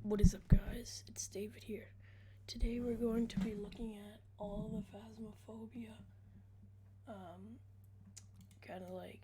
What is up, guys? It's David here. Today we're going to be looking at all the Phasmophobia, kind of like,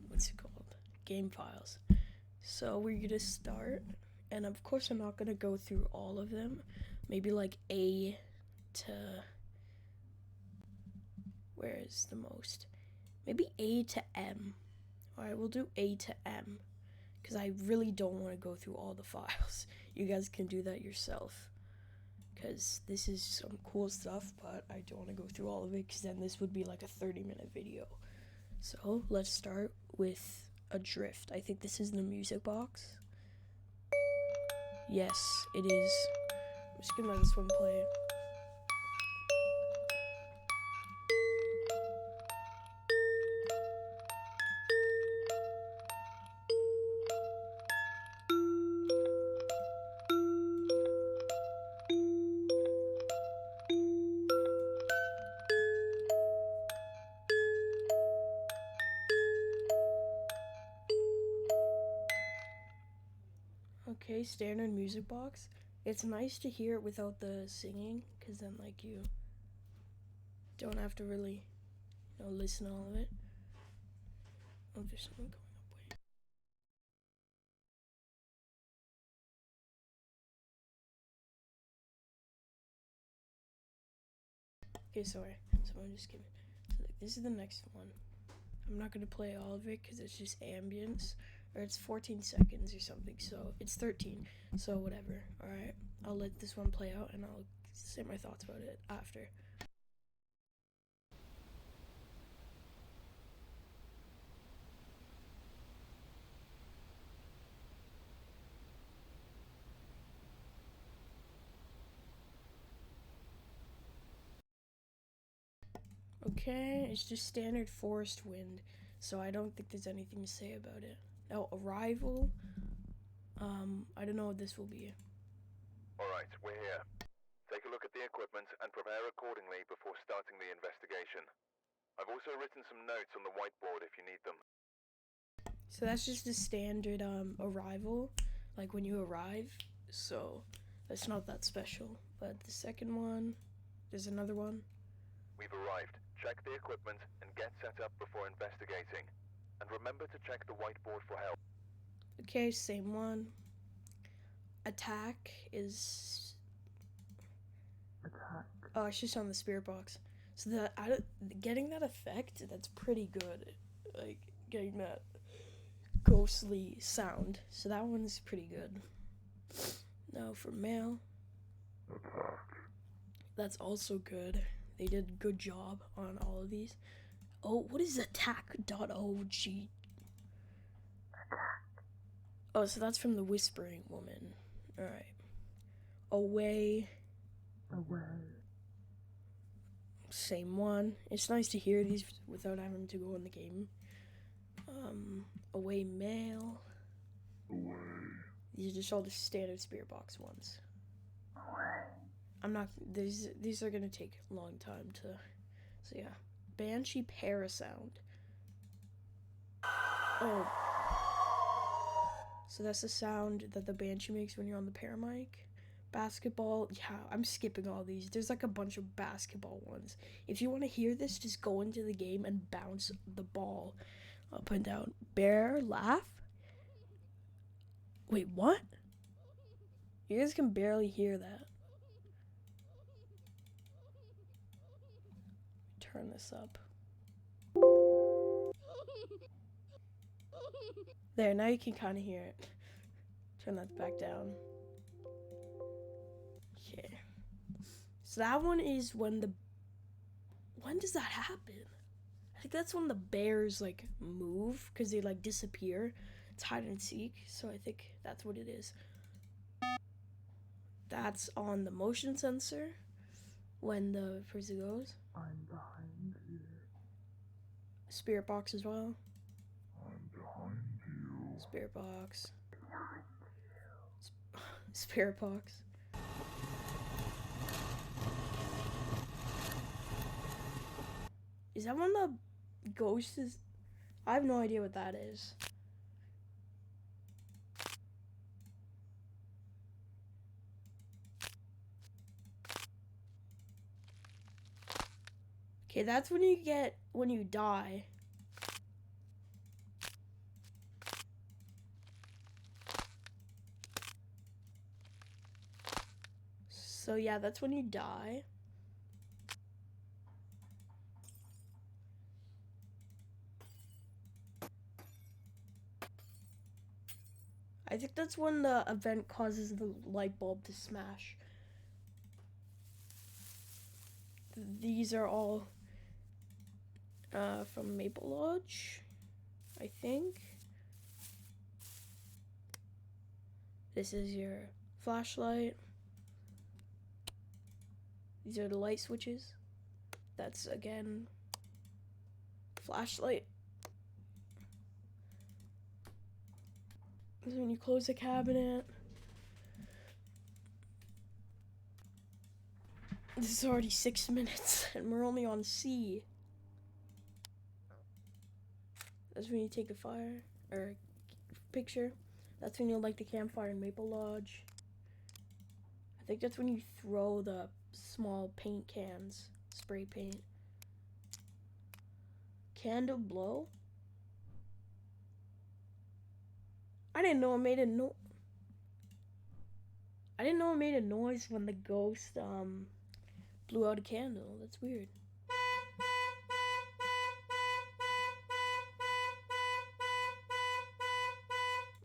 what's it called? Game files. So we're gonna start, and of course I'm not gonna go through all of them. Maybe like A to, where is the most? Maybe A to M. Alright, we'll do A to M. Because I really don't want to go through all the files. You guys can do that yourself. Because this is some cool stuff, but I don't want to go through all of it, because then this would be like a 30-minute video. So, let's start with a drift. I think this is the music box. Yes, it is. I'm just going to let this one play. Okay, standard music box. It's nice to hear it without the singing, because then like you don't have to really, listen to all of it. Oh, there's someone going up. Wait. Okay, sorry. Someone just came in. So like, this is the next one. I'm not gonna play all of it because it's just ambience, or it's 14 seconds or something. So it's 13. So whatever. All right, I'll let this one play out, and I'll say my thoughts about it after. Okay, it's just standard forest wind, so I don't think there's anything to say about it. Now, arrival. I don't know what this will be. Alright, we're here. Take a look at the equipment and prepare accordingly before starting the investigation. I've also written some notes on the whiteboard if you need them. So that's just a standard arrival, like when you arrive. So that's not that special. But the second one, there's another one. We've arrived. Check the equipment and get set up before investigating. And remember to check the whiteboard for help. Okay, same one. Attack is. Attack. Oh, it's just on the spirit box. So getting that effect, that's pretty good. Like getting that ghostly sound. So that one's pretty good. Now for male. Attack. That's also good. They did a good job on all of these. Oh, what is attack.og? Oh, so that's from the Whispering Woman. Alright. Away. Same one. It's nice to hear these without having to go in the game. Away mail. These are just all the standard spirit box ones. I'm not. These are gonna take a long time to. So yeah, Banshee Parasound. Oh. So that's the sound that the Banshee makes when you're on the paramic. Basketball. Yeah, I'm skipping all these. There's like a bunch of basketball ones. If you want to hear this, just go into the game and bounce the ball up and down. Bear laugh. Wait, what? You guys can barely hear that. Turn this up. There, now you can kind of hear it. Turn that back down. Okay. So that one is when does that happen? I think that's when the bears like move, because they like disappear. It's hide and seek, so I think that's what it is. That's on the motion sensor when the person goes. I'm behind you. Spirit box as well. I'm behind you. Spirit box. Spirit box. Is that when the ghost is? I have no idea what that is. Okay, that's when you get when you die. So yeah, that's when you die. I think that's when the event causes the light bulb to smash. These are all from Maple Lodge, I think. This is your flashlight. These are the light switches. That's again flashlight. This is when you close the cabinet. This is already 6 minutes and we're only on C. That's when you take a fire or picture. That's when you light the campfire in Maple Lodge. I think that's when you throw the small paint cans, spray paint. Candle blow? I didn't know it made a I didn't know it made a noise when the ghost blew out a candle. That's weird.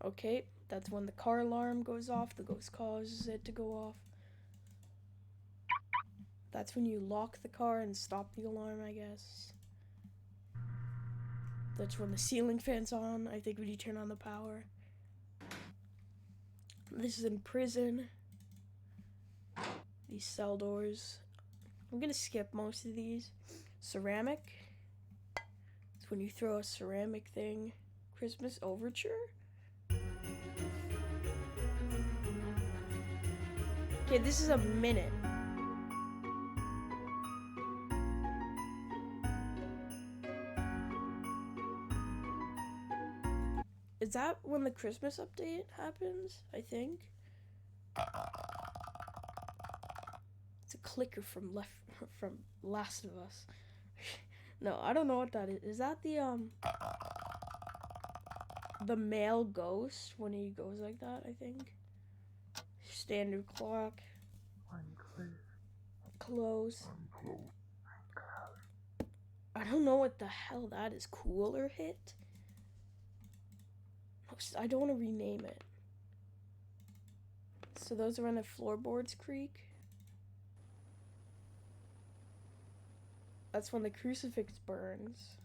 Okay, that's when the car alarm goes off. The ghost causes it to go off. That's when you lock the car and stop the alarm, I guess. That's when the ceiling fan's on, I think, when you turn on the power. This is in prison. These cell doors. I'm gonna skip most of these. Ceramic. It's when you throw a ceramic thing. Christmas overture. Okay, this is a minute. Is that when the Christmas update happens? I think. It's a clicker from Last of Us. No, I don't know what that is. Is that the male ghost when he goes like that, I think? Standard clock. Unclear. Close. Unclose. I don't know what the hell that is. Cooler hit? I don't want to rename it. So those are when the floorboards creak. That's when the crucifix burns.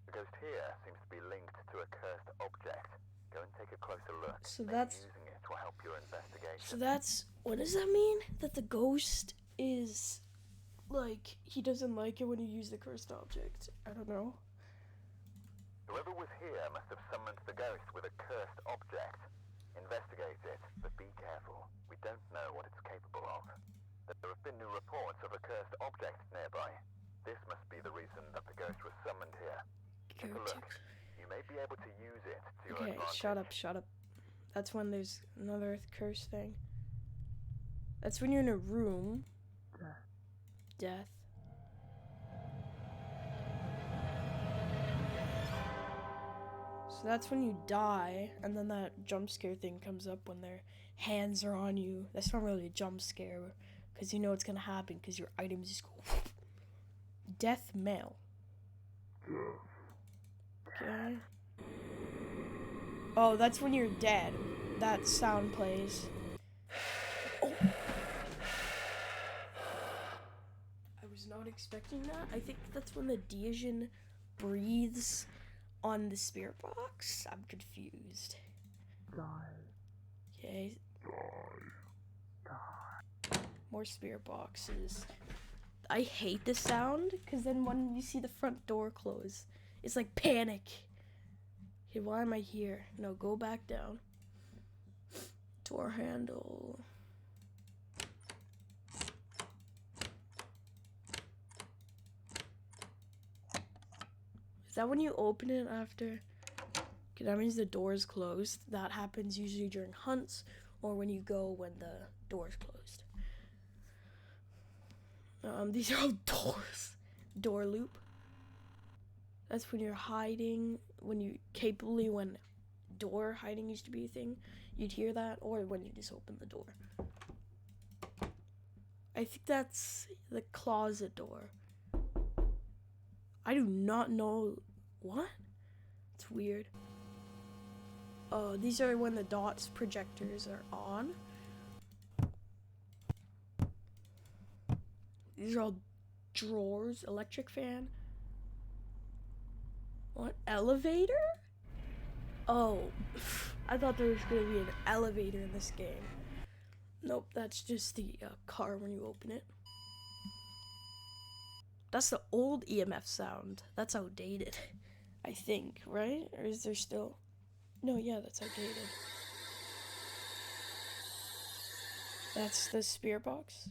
The ghost here seems to be linked to a cursed object. Go and take a closer look. So Maybe that's... using it will help your investigation. So that's... What does that mean? That the ghost is... Like, he doesn't like it when you use the cursed object. I don't know. Whoever was here must have summoned the ghost with a cursed object. Investigate it, but be careful. We don't know what it's capable of. There have been new reports of a cursed object nearby. This must be the reason that the ghost was summoned here. Take a look. You may be able to use it to your advantage. Shut up. That's when there's another curse thing. That's when you're in a room. Death. So that's when you die, and then that jump scare thing comes up when their hands are on you. That's not really a jump scare, because you know it's gonna happen, because your items just go... Death mail. Okay. Oh, that's when you're dead. That sound plays. Oh. I was not expecting that. I think that's when the Dijon breathes on the spirit box. I'm confused. Die. Okay. Die. More spirit boxes. I hate the sound, because then when you see the front door close, it's like panic. Okay, why am I here? No, go back down. Door handle. Is that when you open it after? Okay, that means the door is closed. That happens usually during hunts or when you go when the door is closed. These are all doors. door loop. That's when you're hiding, when door hiding used to be a thing. You'd hear that, or when you just open the door. I think that's the closet door. I do not know. What? It's weird. Oh, these are when the dots projectors are on. These are all drawers. Electric fan. What? Elevator? Oh, I thought there was gonna be an elevator in this game. Nope, that's just the car when you open it. That's the old EMF sound. That's outdated, I think, right? Or is there still? No, yeah, that's outdated. That's the spirit box.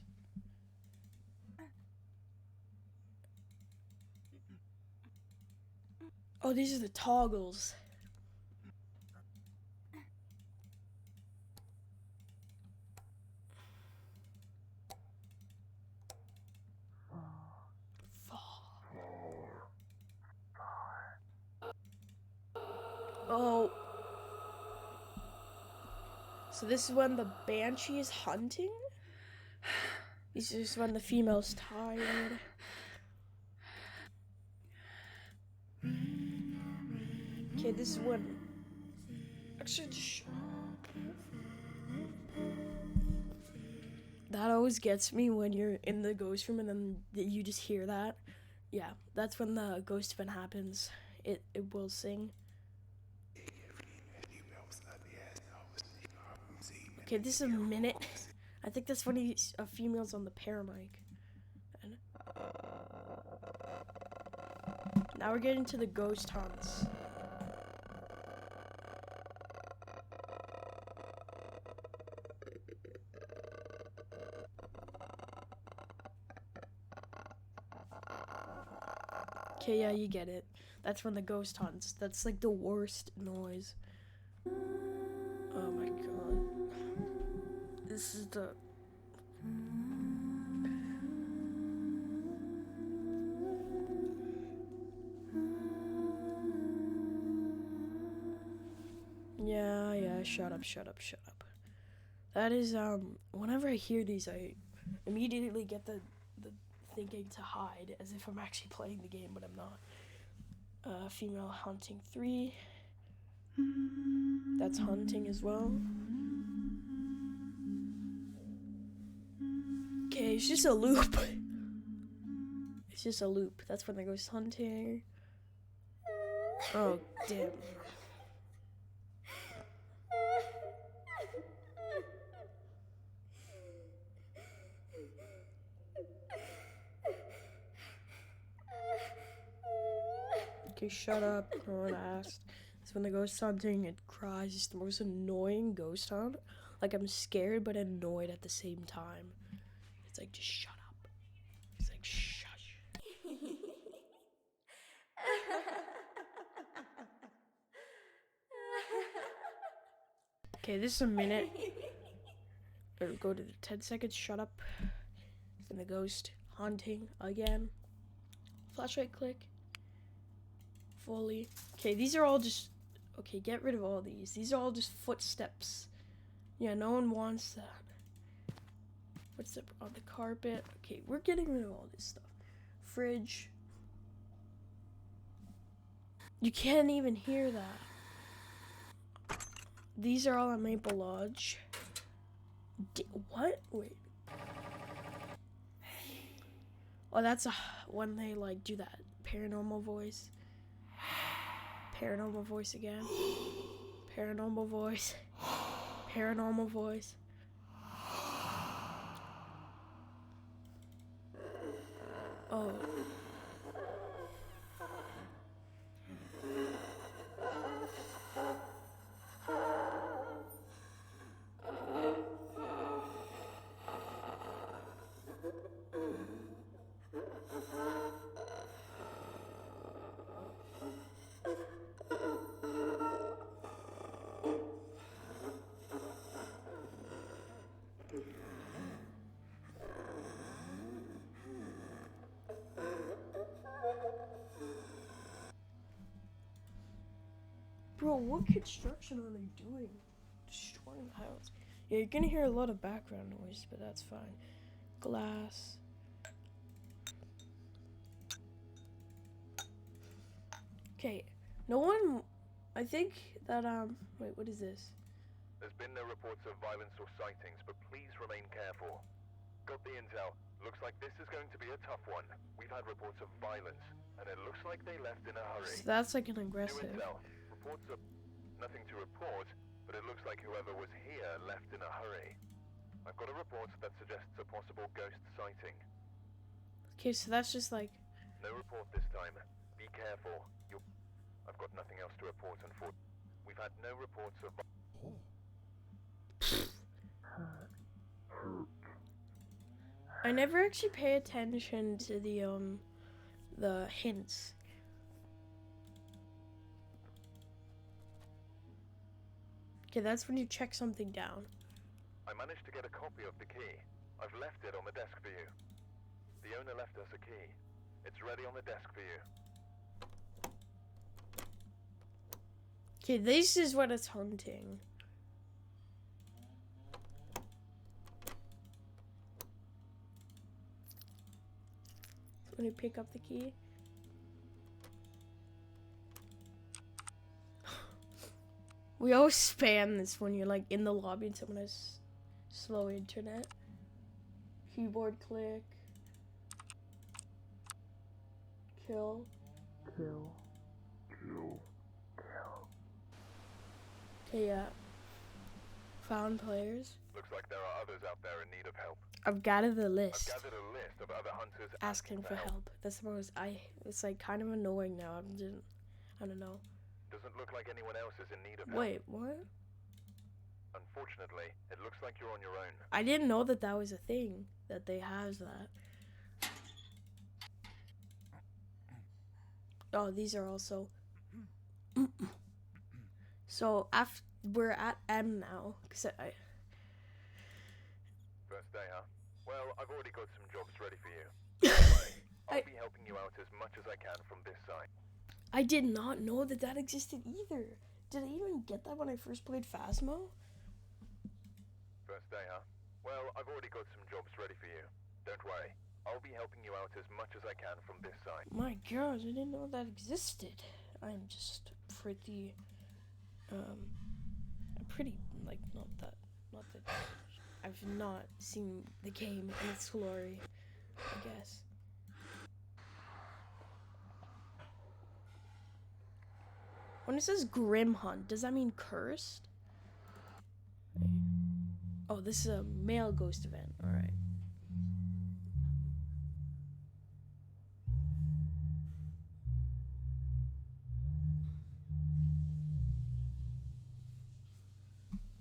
Oh, these are the toggles. Oh. So this is when the banshee is hunting? This is when the female's tired. Okay, this is when... Actually, just... That always gets me when you're in the ghost room and then you just hear that. Yeah, that's when the ghost event happens. It will sing. Okay, this is a minute. I think that's when a female's on the paramic. And now we're getting to the ghost hunts. Okay, yeah, you get it. That's when the ghost hunts. That's like the worst noise. Oh my god. This is the... Yeah, shut up. That is, whenever I hear these, I immediately get the thinking to hide, as if I'm actually playing the game, but I'm not. Female hunting 3. That's hunting as well. Okay, it's just a loop. It's just a loop. That's when the ghost hunting. Oh, damn. Okay, shut up. No one asked. It's when the ghost hunting, it cries. It's the most annoying ghost hunt. Like, I'm scared but annoyed at the same time. It's like, just shut up. It's like, shush. Okay, this is a minute. Or go to the 10 seconds. Shut up. Then the ghost haunting again. Flashlight click. Fully. Okay, these are all just... Okay, get rid of all these. These are all just footsteps. Yeah, no one wants that. Footstep on the carpet. Okay, we're getting rid of all this stuff. Fridge. You can't even hear that. These are all at Maple Lodge. What? Wait. Oh, that's when they like do that paranormal voice. Paranormal voice again. Paranormal voice. Paranormal voice. Oh. Bro, what construction are they doing? Destroying the house. Yeah, you're gonna hear a lot of background noise, but that's fine. Glass. Okay, no one. I think that Wait, what is this? There's been no reports of violence or sightings, but please remain careful. Got the intel. Looks like this is going to be a tough one. We've had reports of violence, and it looks like they left in a hurry. So that's like an New aggressive. intel. Reports of nothing to report, but it looks like whoever was here left in a hurry. I've got a report that suggests a possible ghost sighting. Okay, so that's just like. No report this time. Be careful. I've got nothing else to report, unfortunately. We've had no reports of... I never actually pay attention to the hints. Okay, that's when you check something down. I managed to get a copy of the key. I've left it on the desk for you. The owner left us a key. It's ready on the desk for you. Okay, this is what it's hunting. So when you pick up the key. We always spam this when you're like in the lobby and someone has slow internet. Keyboard click. Kill. Kill. Okay, yeah. Found players. Looks like there are others out there in need of help. I've gathered the I've list. gathered a list of other hunters Asking for help. That's the most it's like kind of annoying now. I don't know. Doesn't look like anyone else is in need of help. Wait, what? Unfortunately, it looks like you're on your own. I didn't know that that was a thing. That they have that. Oh, these are also. So we're at M now, cause I. First day, huh? Well, I've already got some jobs ready for you. Don't worry. I'll be helping you out as much as I can from this side. I did not know that that existed either. Did I even get that when I first played Phasmo? First day, huh? Well, I've already got some jobs ready for you. Don't worry. I'll be helping you out as much as I can from this side. My gosh, I didn't know that existed. I'm just pretty, not that, I've not seen the game in its glory, I guess. When it says Grim Hunt, does that mean cursed? Oh, this is a male ghost event, alright.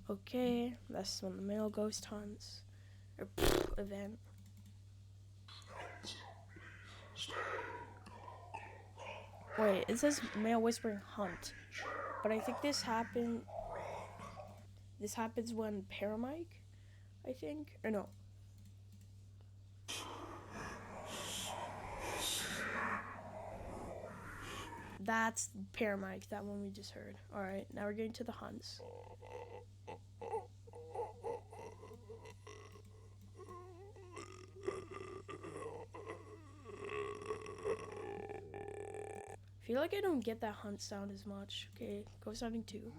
Okay, that's when the male ghost hunts. Or event. Wait, it says male whispering hunt. But I think this happens when Paramike, I think? Or no. That's Paramike, that one we just heard. Alright, now we're getting to the hunts. I feel like I don't get that hunt sound as much. Okay, ghost hunting 2.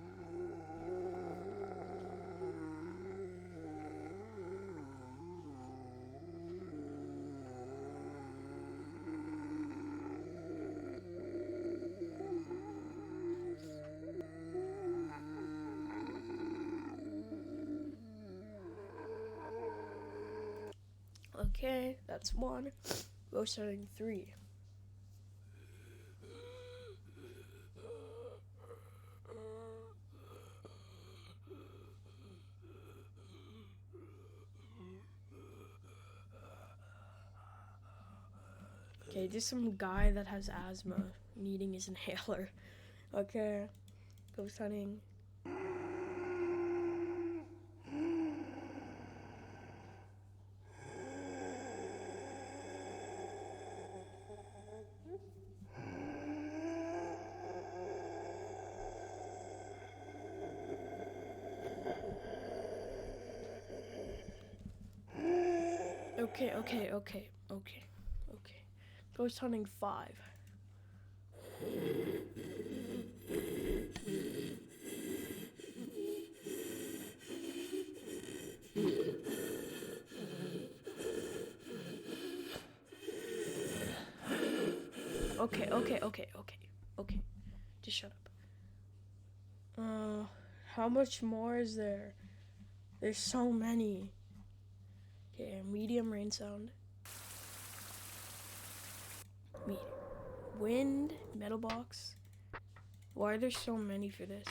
Okay, that's 1. Ghost hunting 3. Okay, just some guy that has asthma needing his inhaler. Okay, ghost hunting. Okay. Ghost hunting 5. Okay. Just shut up. How much more is there? There's so many. Okay, medium rain sound. Wind, metal box. Why are there so many for this?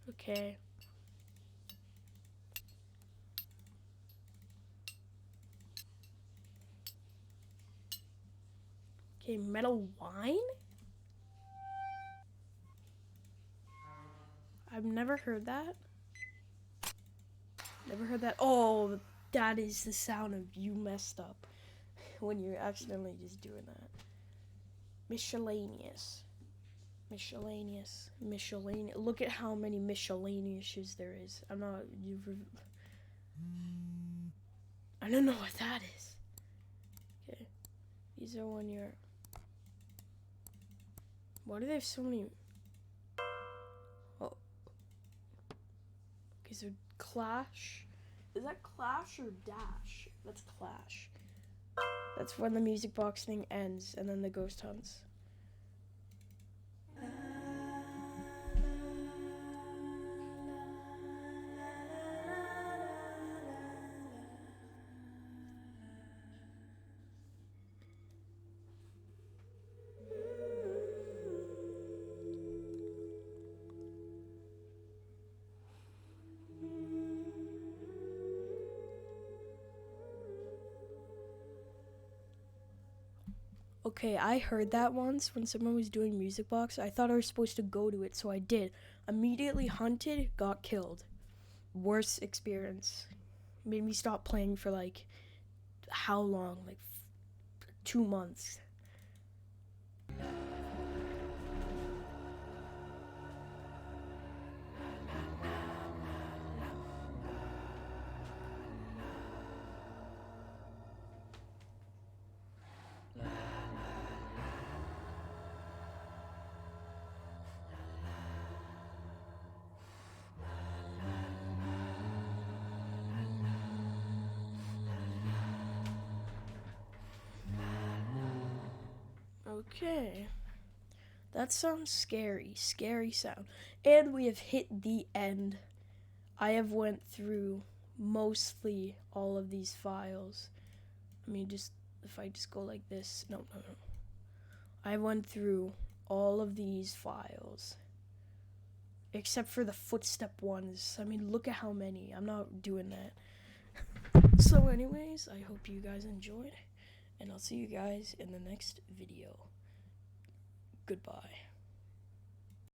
Okay. Okay, metal wine? I've never heard that. Never heard that. Oh, that is the sound of you messed up when you're accidentally just doing that. Miscellaneous. Look at how many miscellaneouses there is. I don't know what that is. Okay. These are when you're... Why do they have so many... Oh. Okay, so Clash. Is that Clash or Dash? That's Clash. That's when the music box thing ends and then the ghost hunts. Okay, I heard that once when someone was doing music box. I thought I was supposed to go to it, so I did. Immediately hunted, got killed. Worst experience. Made me stop playing for like, how long? Like 2 months. Okay. That sounds scary. Scary sound. And we have hit the end. I have went through mostly all of these files. I mean, just if I just go like this. No. I went through all of these files. Except for the footstep ones. I mean, look at how many. I'm not doing that. So anyways, I hope you guys enjoyed. And I'll see you guys in the next video. Goodbye.